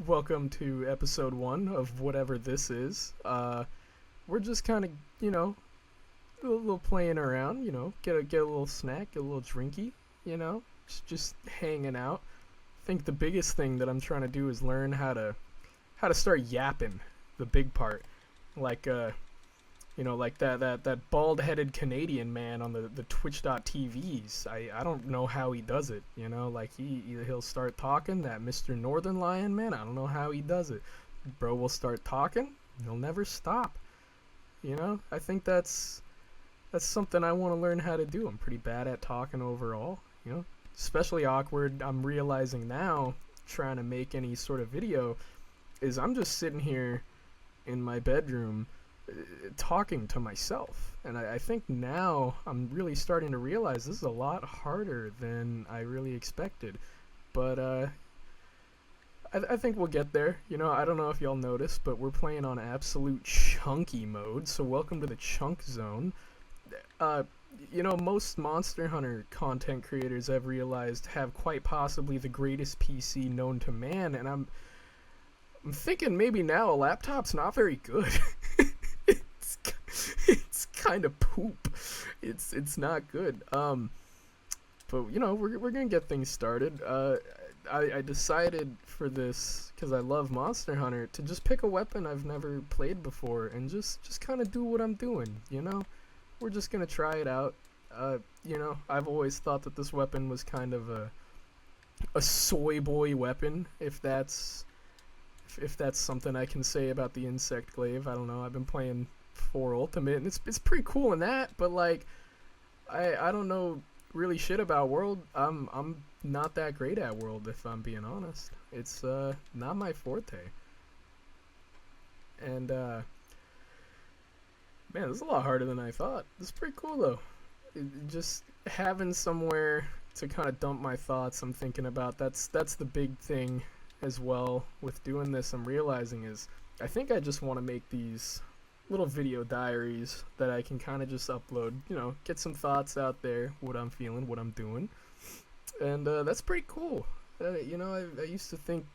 welcome to episode 1 of whatever this is. We're just kind of, a little playing around, get a little snack, get a little drinky, just hanging out. I think the biggest thing that I'm trying to do is learn how to start yapping, the big part. Like, like that bald-headed Canadian man on the Twitch.tvs. I don't know how he does it, like he'll start talking, that Mr. Northern Lion man, I don't know how he does it. Bro will start talking, he'll never stop. I think that's something I want to learn how to do. I'm pretty bad at talking overall, especially awkward. I'm realizing now, trying to make any sort of video, is I'm just sitting here in my bedroom talking to myself, and I think now I'm really starting to realize this is a lot harder than I really expected, but I think we'll get there. I don't know if y'all noticed, but we're playing on absolute chunky mode, so welcome to the chunk zone. Most Monster Hunter content creators, I've realized, have quite possibly the greatest PC known to man, and I'm thinking maybe now a laptop's not very good. It's kind of poop. It's not good. But we're gonna get things started. I decided for this, because I love Monster Hunter, to just pick a weapon I've never played before and just kind of do what I'm doing. We're just gonna try it out. I've always thought that this weapon was kind of a soy boy weapon, if that's something I can say about the Insect Glaive. I don't know. I've been playing 4 Ultimate, and it's pretty cool in that, but like I don't know really shit about World. I'm not that great at World, if I'm being honest. It's not my forte. And man, this is a lot harder than I thought. This is pretty cool though. Just having somewhere to kind of dump my thoughts I'm thinking about, that's the big thing as well with doing this. I'm realizing is I think I just want to make these little video diaries that I can kind of just upload, get some thoughts out there, what I'm feeling, what I'm doing, and that's pretty cool. I used to think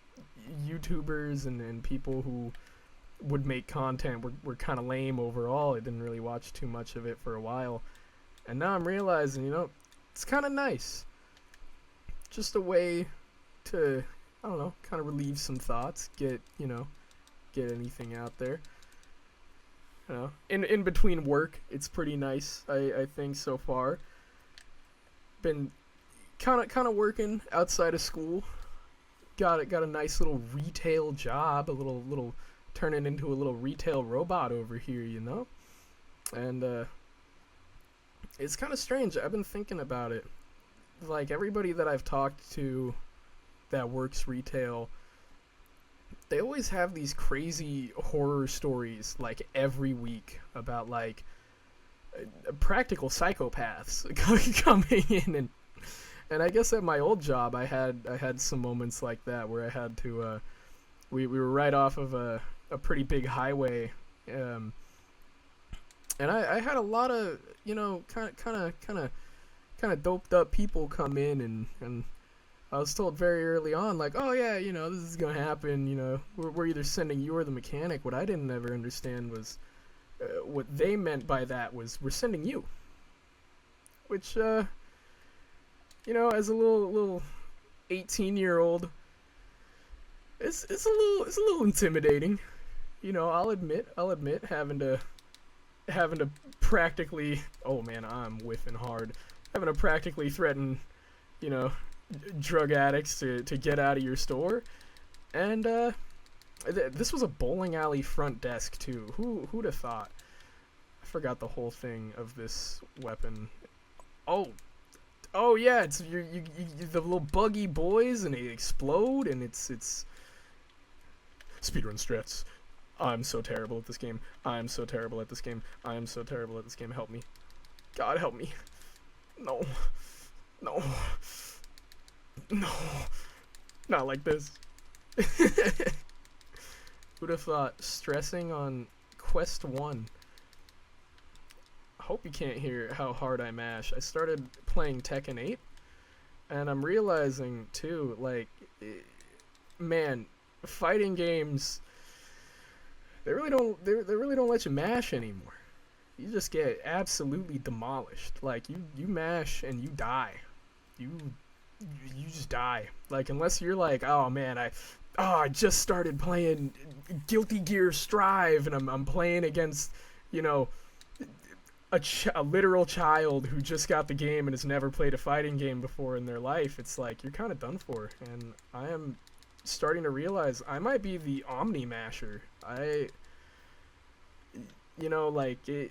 YouTubers and people who would make content were kind of lame overall. I didn't really watch too much of it for a while, and now I'm realizing, it's kind of nice, just a way to, I don't know, kind of relieve some thoughts, get anything out there. In between work, it's pretty nice. I think so far. Been kind of working outside of school. Got a nice little retail job, a little turning into a little retail robot over here, and it's kind of strange. I've been thinking about it. Like, everybody that I've talked to that works retail, they always have these crazy horror stories like every week about like practical psychopaths coming in, and I guess at my old job I had some moments like that where I had to we were right off of a pretty big highway, and I had a lot of kind of doped up people come in, and I was told very early on, like, oh yeah, this is gonna happen, we're either sending you or the mechanic. What I didn't ever understand was, what they meant by that was, we're sending you. Which, as a little 18-year-old, it's a little intimidating. I'll admit, having to practically, oh man, I'm whiffing hard, having to practically threaten, drug addicts to get out of your store. And this was a bowling alley front desk too. Who'd have thought? I forgot the whole thing of this weapon. Oh yeah, it's you the little buggy boys, and they explode, and it's speedrun strats. I'm so terrible at this game. I'm so terrible at this game. I'm so terrible at this game. Help me, God help me. No, not like this. Who'd have thought? Stressing on Quest 1. I hope you can't hear how hard I mash. I started playing Tekken 8, and I'm realizing too, like, man, fighting games, they really don't let you mash anymore. You just get absolutely demolished. Like you mash and you die. You you just die. Like unless you're like, oh man, I just started playing Guilty Gear Strive and I'm playing against, you know, a literal child who just got the game and has never played a fighting game before in their life. It's like you're kind of done for. And I am starting to realize I might be the Omni Masher. Like you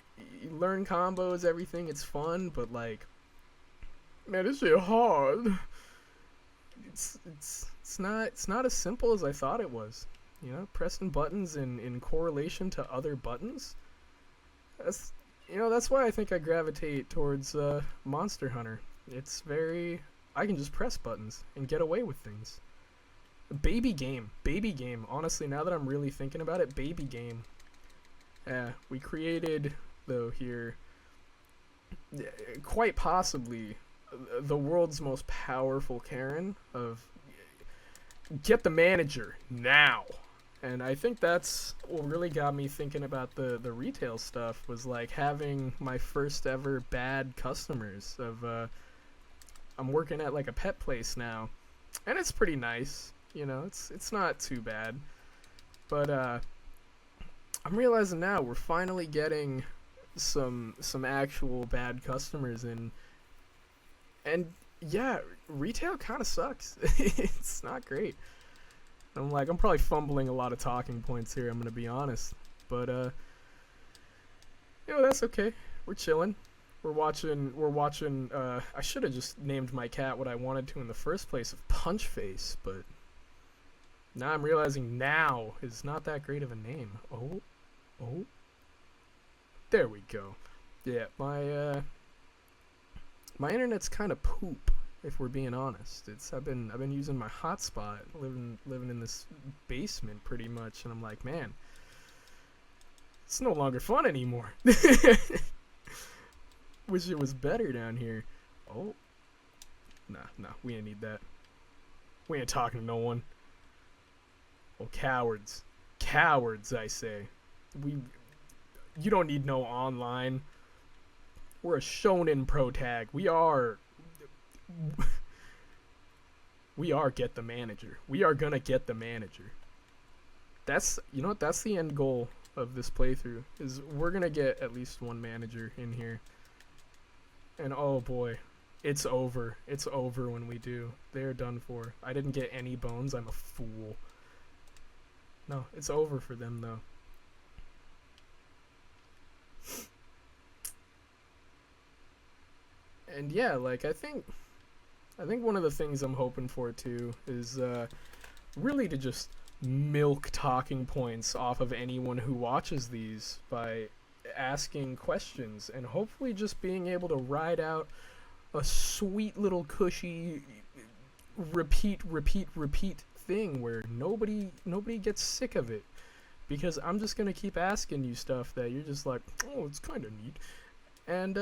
learn combos, everything. It's fun, but like, man, this shit hard. It's not as simple as I thought it was. You know, pressing buttons in correlation to other buttons. That's why I think I gravitate towards Monster Hunter. I can just press buttons and get away with things. Baby game. Honestly, now that I'm really thinking about it, baby game. Yeah, we created, though, here, quite possibly the world's most powerful Karen of get the manager now. And I think that's what really got me thinking about the retail stuff, was like having my first ever bad customers of I'm working at like a pet place now, and it's pretty nice, it's not too bad, but I'm realizing now we're finally getting some actual bad customers in, and yeah, retail kind of sucks. It's not great. I'm probably fumbling a lot of talking points here, I'm gonna be honest, but that's okay. We're chilling. We're watching I should have just named my cat what I wanted to in the first place, of Punch Face, but now I'm realizing now is not that great of a name. Oh, there we go. Yeah, my internet's kind of poop, if we're being honest. I've been using my hotspot, living in this basement pretty much, and I'm like, man, it's no longer fun anymore. Wish it was better down here. Oh, nah, we ain't need that. We ain't talking to no one. Oh, cowards, I say. You don't need no online. We're a shonen pro tag. We are get the manager. We are gonna get the manager. That's the end goal of this playthrough, is we're gonna get at least one manager in here. And oh boy, it's over. It's over when we do. They're done for. I didn't get any bones. I'm a fool. No, it's over for them though. And yeah, like I think one of the things I'm hoping for too is really to just milk talking points off of anyone who watches these by asking questions, and hopefully just being able to ride out a sweet little cushy repeat thing where nobody gets sick of it, because I'm just gonna keep asking you stuff that you're just like, oh, it's kind of neat, and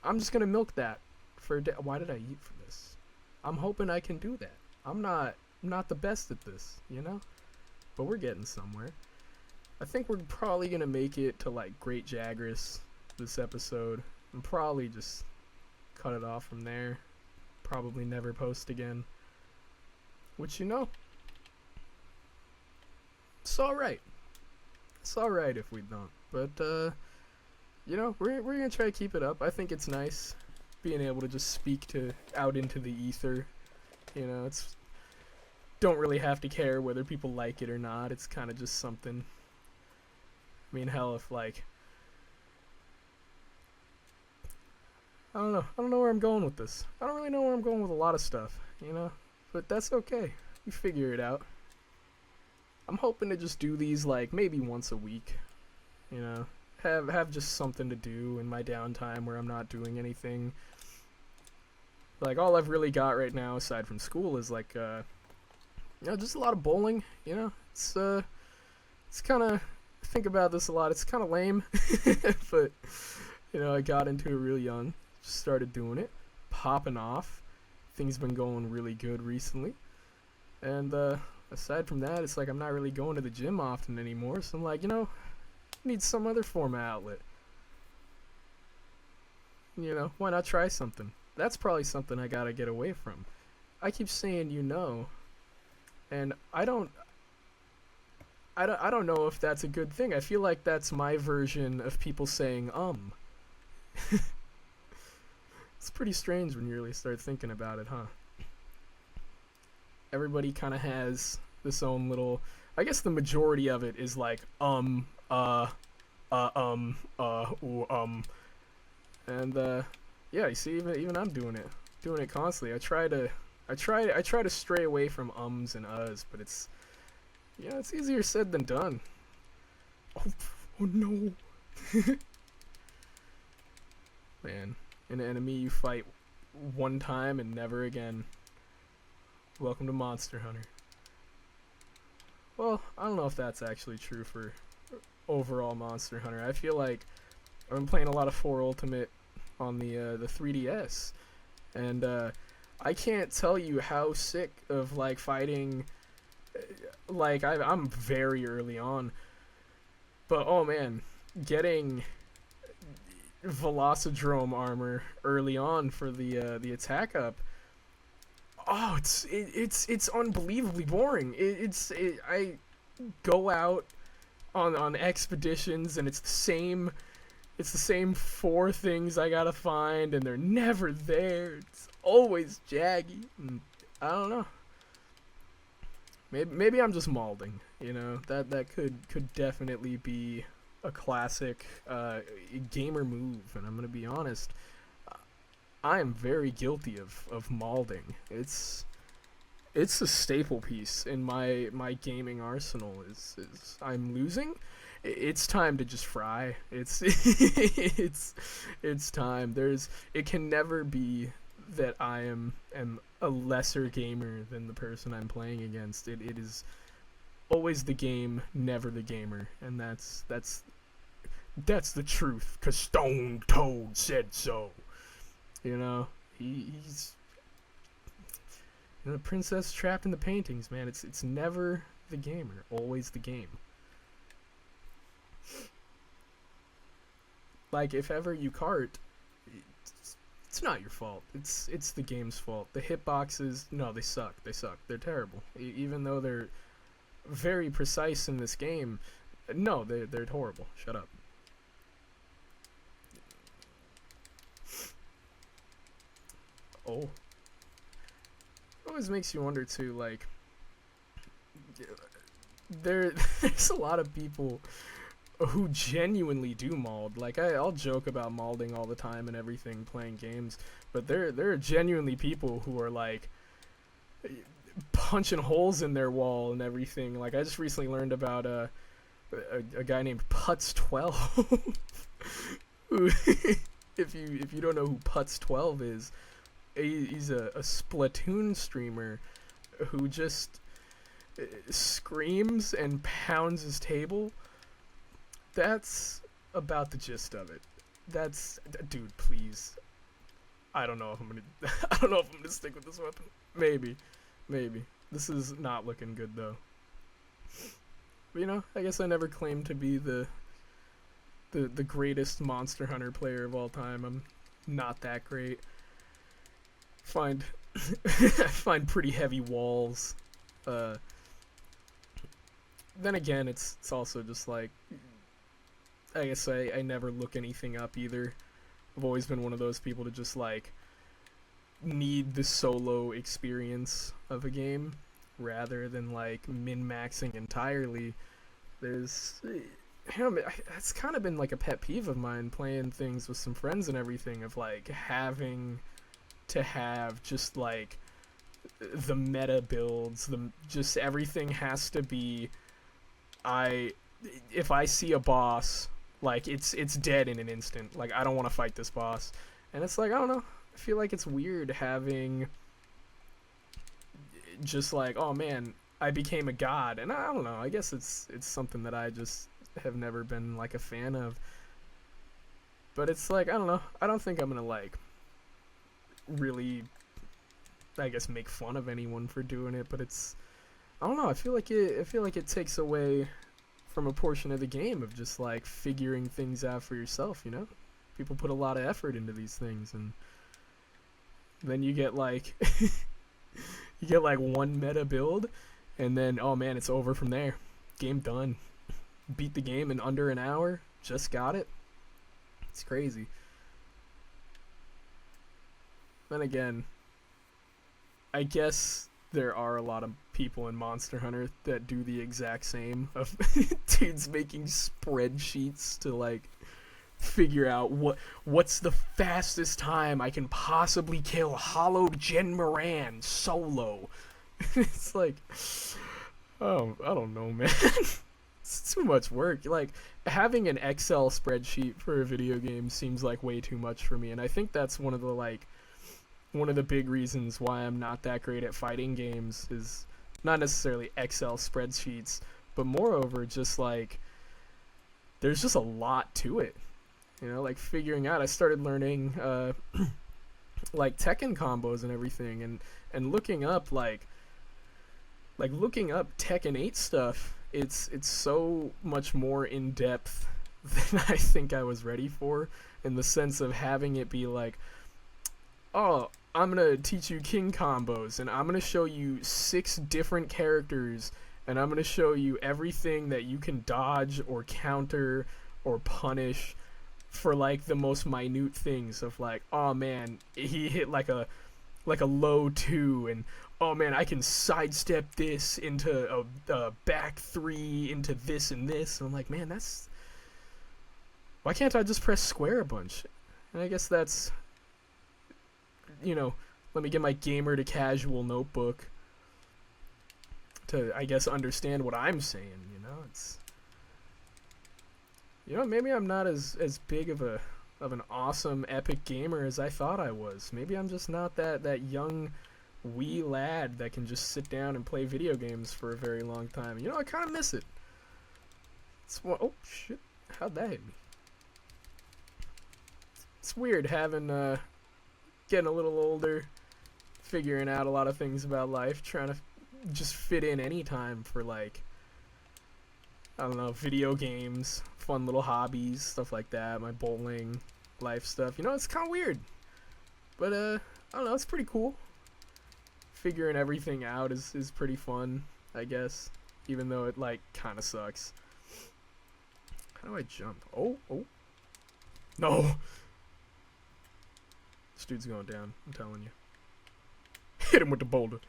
I'm just gonna milk that for why did I eat for this? I'm hoping I can do that. I'm not the best at this, but we're getting somewhere. I think we're probably gonna make it to like Great Jagras this episode, and probably just cut it off from there. Probably never post again. Which it's alright. It's alright if we don't. But we're gonna try to keep it up. I think it's nice being able to just speak out into the ether. It's don't really have to care whether people like it or not. It's kind of just something. I mean, hell, if like, I don't know where I'm going with this. I don't really know where I'm going with a lot of stuff, but that's okay. We figure it out. I'm hoping to just do these like maybe once a week, have just something to do in my downtime where I'm not doing anything. Like all I've really got right now aside from school is like just a lot of bowling. It's kind of, think about this a lot. It's kind of lame, but I got into it real young. Just started doing it, popping off. Things been going really good recently. And aside from that, it's like I'm not really going to the gym often anymore. So I'm like, need some other form of outlet. Why not try something? That's probably something I gotta get away from. I keep saying and I don't know if that's a good thing. I feel like that's my version of people saying It's pretty strange when you really start thinking about it, huh? Everybody kind of has this own little. I guess the majority of it is like ooh, and yeah. You see, even I'm doing it constantly. I try to stray away from ums and uhs, but it's easier said than done. Oh no, man. An enemy you fight one time and never again. Welcome to Monster Hunter. Well, I don't know if that's actually true for overall Monster Hunter. I feel like I've been playing a lot of 4 Ultimate on the 3DS, and I can't tell you how sick of like fighting. Like I'm very early on, but oh man, getting Velocidrome armor early on for the attack up. Oh, it's unbelievably boring. I go out on expeditions and it's the same 4 things I gotta find and they're never there. It's always jaggy. And I don't know. Maybe I'm just malding. That could definitely be a classic gamer move, and I'm gonna be honest, I am very guilty of malding. It's a staple piece in my gaming arsenal. Is I'm losing, it's time to just fry. It's it's time. It can never be that I am a lesser gamer than the person I'm playing against. It is always the game, never the gamer, and that's the truth. 'Cause Stone Toad said so. He's the princess trapped in the paintings, man. It's never the gamer, always the game. Like if ever you cart, it's not your fault. It's the game's fault. The hitboxes, no, they suck. They're terrible. Even though they're very precise in this game, no, they're horrible. Shut up. Oh. It always makes you wonder too, like there's a lot of people who genuinely do mauld. Like I'll joke about malding all the time and everything playing games, but there are genuinely people who are like punching holes in their wall and everything. Like I just recently learned about a guy named Putz12 who if you don't know who Putz12 is, he's a Splatoon streamer who just screams and pounds his table. That's about the gist of it. Dude, please. I don't know if I'm gonna stick with this weapon. Maybe. This is not looking good though. But I guess I never claimed to be the greatest Monster Hunter player of all time. I'm not that great. Find pretty heavy walls. Then again, it's also just like, I guess I never look anything up either. I've always been one of those people to just like need the solo experience of a game rather than like min-maxing entirely. That's kind of been like a pet peeve of mine, playing things with some friends and everything, of like having to have just like the meta builds, just everything has to be, if I see a boss, like it's dead in an instant. Like I don't want to fight this boss, and it's like I don't know. I feel like it's weird having just like, oh man, I became a god, and I don't know. I guess it's something that I just have never been like a fan of. But it's like I don't know. I don't think I'm gonna like really, I guess, make fun of anyone for doing it. But it's I don't know. I feel like it takes away from a portion of the game of just like figuring things out for yourself. You know, people put a lot of effort into these things, and then you get like you get like one meta build, and then oh man, it's over from there. Game done. Beat the game in under an hour. Just got it. It's crazy. Then again, I guess there are a lot of people in Monster Hunter that do the exact same of dudes making spreadsheets to like figure out what's the fastest time I can possibly kill hollowed Jen Moran solo. It's like, oh, I don't know, man. It's too much work. Like, having an Excel spreadsheet for a video game seems like way too much for me, and I think that's one of the big reasons why I'm not that great at fighting games is not necessarily Excel spreadsheets, but moreover just like there's just a lot to it. You know, like figuring out. I started learning like Tekken combos and everything, and looking up like looking up Tekken 8 stuff. It's so much more in depth than I think I was ready for, in the sense of having it be like, oh, I'm gonna teach you king combos, and I'm gonna show you 6 different characters, and I'm gonna show you everything that you can dodge or counter or punish for like the most minute things of like, oh man, he hit like a low 2, and oh man, I can sidestep this into a back 3 into this and this, and I'm like, man, that's, why can't I just press square a bunch? And I guess that's, you know, let me get my gamer to casual notebook to, I guess, understand what I'm saying. You know, it's, you know, maybe I'm not as big of an awesome epic gamer as I thought I was. Maybe I'm just not that young wee lad that can just sit down and play video games for a very long time. You know, I kind of miss it. It's oh shit, how'd that hit me? It's weird having getting a little older, figuring out a lot of things about life, trying to just fit in any time for like, I don't know, video games, fun little hobbies, stuff like that, my bowling, life stuff. You know, it's kind of weird. But, I don't know, it's pretty cool. Figuring everything out is pretty fun, I guess. Even though it, like, kind of sucks. How do I jump? Oh. No! This dude's going down, I'm telling you. Hit him with the boulder.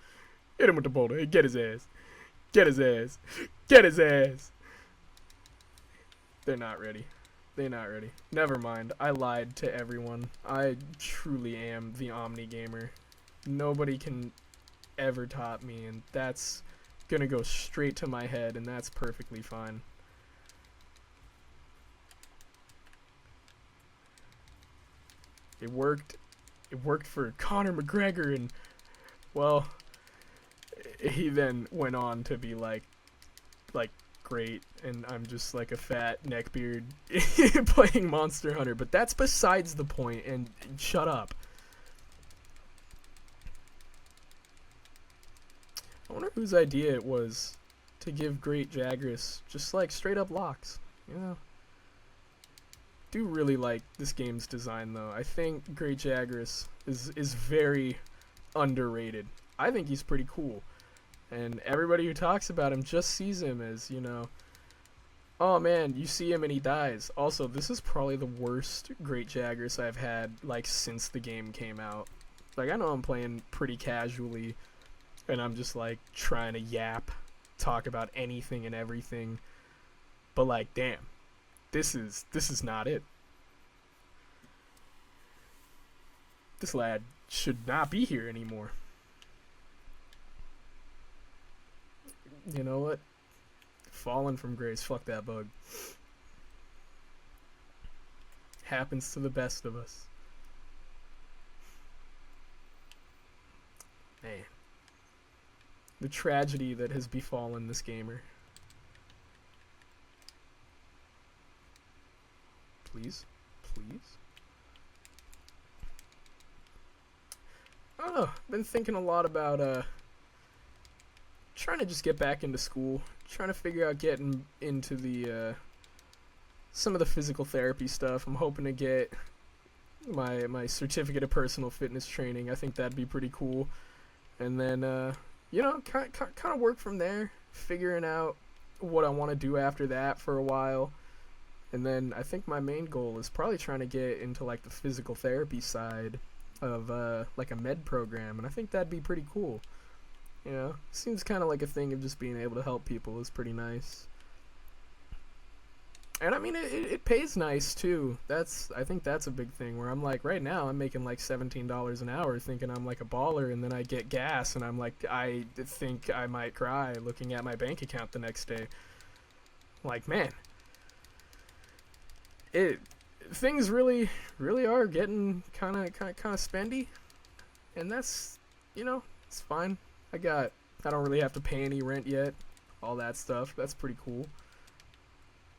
Hit him with the boulder. Hey, get his ass. Get his ass. Get his ass. They're not ready. They're not ready. Never mind. I lied to everyone. I truly am the Omni Gamer. Nobody can ever top me, and that's gonna go straight to my head, and that's perfectly fine. It worked. It worked for Conor McGregor, and, well, he then went on to be like great, and I'm just like a fat neckbeard playing Monster Hunter, but that's besides the point, and shut up. I wonder whose idea it was to give Great Jagras just like straight up locks, you know? Do really like this game's design though. I think Great Jagras is very underrated. I think he's pretty cool. And everybody who talks about him just sees him as, you know, oh man, you see him and he dies. Also, this is probably the worst Great Jagras I've had, like, since the game came out. Like, I know I'm playing pretty casually, and I'm just, like, trying to talk about anything and everything. But, like, damn, this is not it. This lad should not be here anymore. You know what? Fallen from grace. Fuck that bug. Happens to the best of us. Man. The tragedy that has befallen this gamer. Please? Please? I don't know. Been thinking a lot about, trying to just get back into school. Trying to figure out getting into the some of the physical therapy stuff. I'm hoping to get my certificate of personal fitness training. I think that'd be pretty cool. And then kind of work from there, figuring out what I want to do after that for a while. And then I think my main goal is probably trying to get into like the physical therapy side of like a med program, and I think that'd be pretty cool. You know, seems kind of like a thing of just being able to help people is pretty nice. And I mean, it pays nice too. I think that's a big thing where I'm like, right now I'm making like $17 an hour thinking I'm like a baller, and then I get gas and I'm like, I think I might cry looking at my bank account the next day. Like, man, things really are getting kind of spendy, and that's, it's fine. I don't really have to pay any rent yet, all that stuff. That's pretty cool.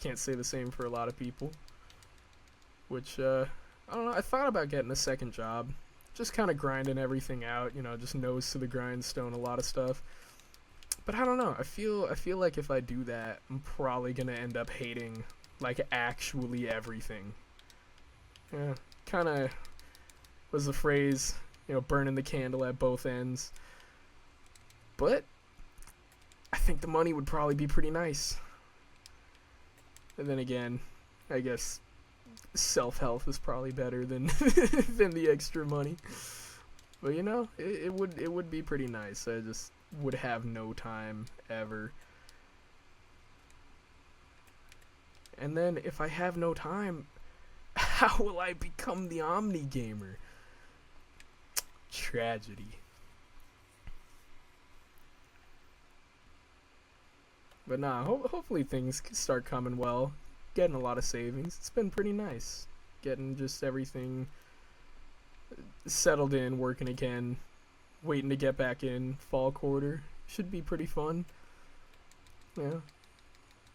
Can't say the same for a lot of people, which I don't know. I thought about getting a second job, just kind of grinding everything out, just nose to the grindstone, a lot of stuff. But I don't know. I feel like if I do that, I'm probably gonna end up hating like actually everything. Yeah, kind of was the phrase, burning the candle at both ends. But I think the money would probably be pretty nice. And then again, I guess self-help is probably better than than the extra money. But it would be pretty nice. I just would have no time ever. And then if I have no time, how will I become the Omni Gamer? Tragedy. But nah, hopefully things start coming well. Getting a lot of savings. It's been pretty nice. Getting just everything settled in, working again. Waiting to get back in fall quarter. Should be pretty fun. Yeah.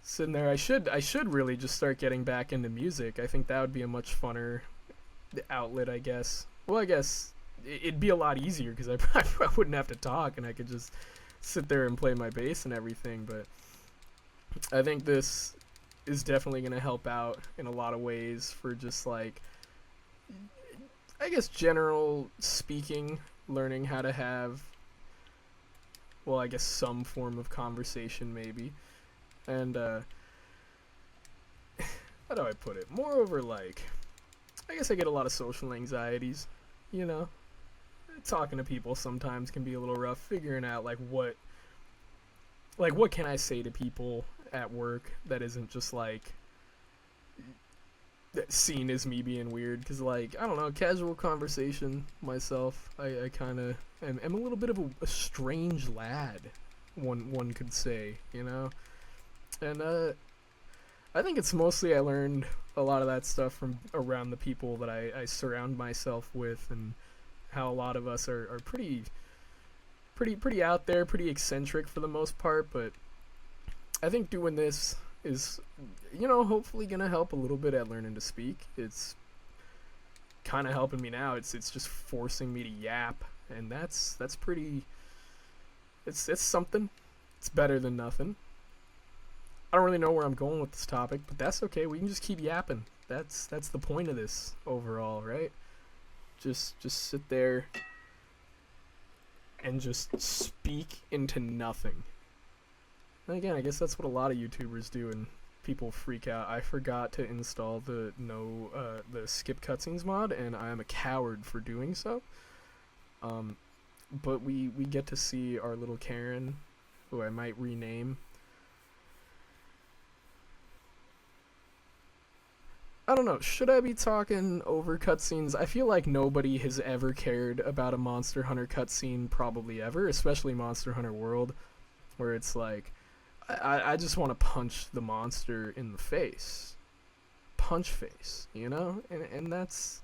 Sitting there, I should really just start getting back into music. I think that would be a much funner outlet, I guess. Well, I guess it'd be a lot easier because I wouldn't have to talk and I could just sit there and play my bass and everything. But I think this is definitely going to help out in a lot of ways for just like, I guess, general speaking, learning how to have, well, I guess some form of conversation maybe. And, how do I put it? Moreover, like, I guess I get a lot of social anxieties, Talking to people sometimes can be a little rough, figuring out, what can I say to people at work that isn't just, seen as me being weird? Because, I don't know, casual conversation myself, I kind of am a little bit of a strange lad, one could say, And I think it's mostly I learned a lot of that stuff from around the people that I surround myself with, and how a lot of us are pretty out there, pretty eccentric for the most part. But I think doing this is, hopefully gonna help a little bit at learning to speak. It's kind of helping me now. It's just forcing me to yap, and that's pretty. It's something. It's better than nothing. I don't really know where I'm going with this topic, but that's okay. We can just keep yapping. That's the point of this overall, right? Just sit there and just speak into nothing. And again, I guess that's what a lot of YouTubers do, and people freak out. I forgot to install the skip cutscenes mod, and I am a coward for doing so. But we get to see our little Karen, who I might rename. I don't know, should I be talking over cutscenes? I feel like nobody has ever cared about a Monster Hunter cutscene, probably ever, especially Monster Hunter World, where it's like, I just want to punch the monster in the face. Punch face, And that's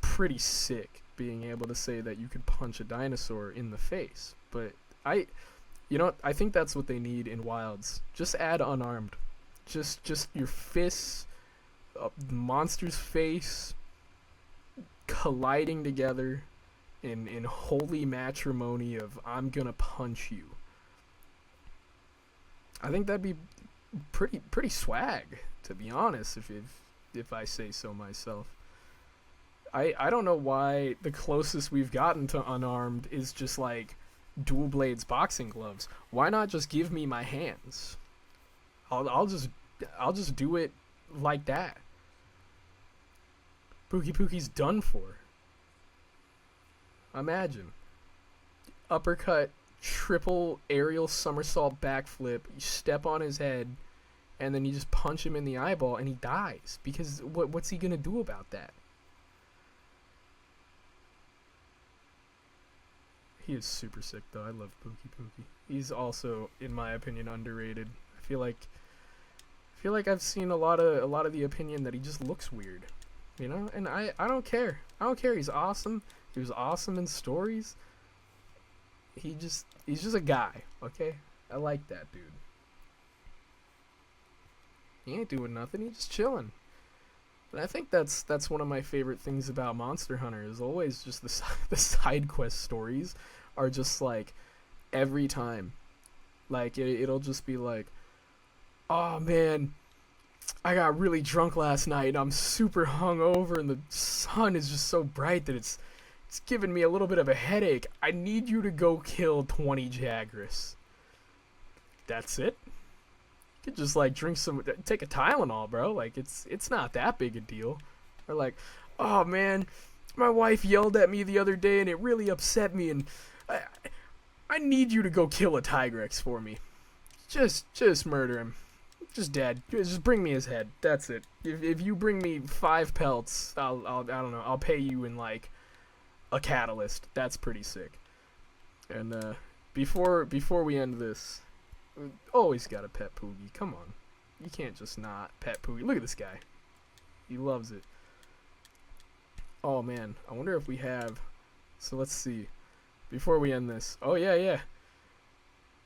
pretty sick, being able to say that you could punch a dinosaur in the face. But I think that's what they need in Wilds. Just add unarmed. Just your fists, the monster's face, colliding together in holy matrimony of I'm gonna punch you. I think that'd be pretty swag, to be honest, if I say so myself. I don't know why the closest we've gotten to unarmed is just like dual blades boxing gloves. Why not just give me my hands? I'll just do it like that. Pookie Pookie's done for. Imagine. Uppercut, triple aerial somersault backflip, you step on his head, and then you just punch him in the eyeball and he dies. Because what's he gonna do about that? He is super sick though. I love Pookie Pookie. He's also, in my opinion, underrated. I feel like I've seen a lot of the opinion that he just looks weird. You know? And I don't care. I don't care. He's awesome. He was awesome in stories. He's just a guy, okay? I like that dude. He ain't doing nothing, he's just chilling. And I think that's one of my favorite things about Monster Hunter is always just the side quest stories are just like every time. Like it'll just be like, oh man, I got really drunk last night and I'm super hungover and the sun is just so bright that it's giving me a little bit of a headache. I need you to go kill 20 Jagras. That's it. You could just like take a Tylenol, bro. Like it's not that big a deal. Or like, oh man, my wife yelled at me the other day and it really upset me, and I need you to go kill a Tigrex for me. Just murder him. Just dead. Just bring me his head. That's it. If you bring me 5 pelts, I don't know. I'll pay you in like a catalyst. That's pretty sick. And before we end this, we always gotta pet Poogie. Come on, you can't just not pet Poogie. Look at this guy. He loves it. Oh man, I wonder if we have. So let's see. Before we end this. Oh yeah.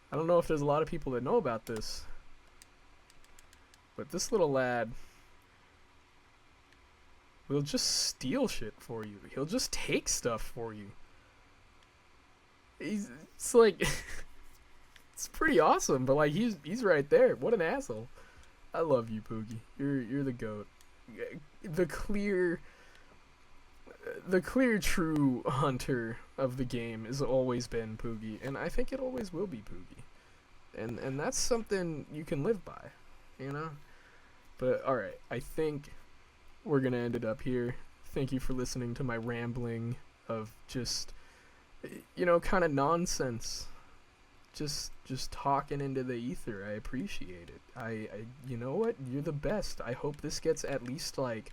I don't know if there's a lot of people that know about this, but this little lad will just steal shit for you. He'll just take stuff for you. It's like it's pretty awesome, but like he's right there. What an asshole. I love you, Poogie. You're the GOAT. The clear true hunter of the game has always been Poogie, and I think it always will be Poogie. And that's something you can live by, you know? But alright, I think we're gonna end it up here. Thank you for listening to my rambling of just, you know, kind of nonsense. Just talking into the ether. I appreciate it. I you know what? You're the best. I hope this gets at least like.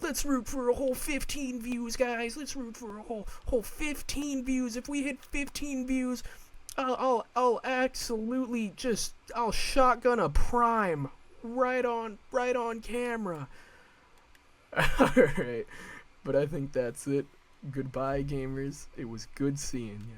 Let's root for a whole 15 views, guys. Let's root for a whole 15 views. If we hit 15 views, I'll absolutely just I'll shotgun a prime right on camera. Alright, but I think that's it. Goodbye, gamers. It was good seeing you.